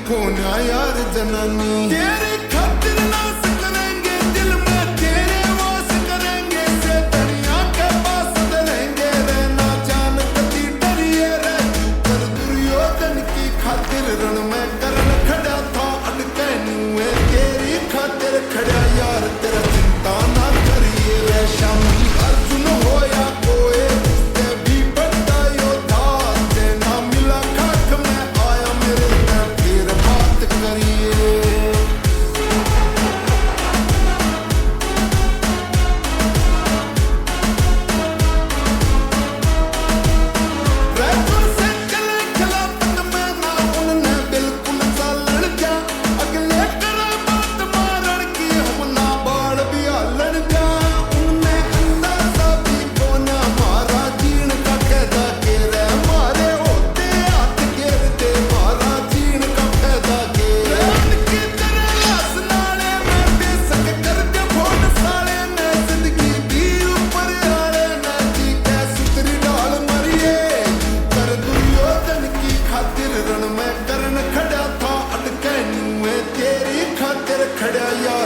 खोना यार जनानी तेरे खातिर नास करेंगे दिल में तेरे वास करेंगे से दुनिया के पास डरेंगे रहना जान कभी डरिए रे पर दुर्योधन की खातिर रण में करण खड़ा था अटके नुए तेरी खातिर खड़ा यार तेरा चिंता ना करिए रे शामी अर्जुन हो या कोई उससे भी बड़ा योद्धा तेना मिला खाक में आया मेरे में फिर बात करिए रैपर से चले खिलाफत में ना उनने बिल्कुल सा लड़ जा अगले करे बात मारण की हम ना बाढ़ भी लड़ जा उनने अंदाजा भी कोना मारा जीण का कैदा के रे मारे होते हाथ गिरते मारा जीण का कैदा के रे उनकी तरह लाश नाले में बेसक कर दे फोड़ साले ने जिंदगी भी ऊपर आले ने जी के सुतरी डाल मरिए कर दुर्योधन की खातिर रण में करण खड़ा था अटके नुए तेरी खातिर खड़ा यार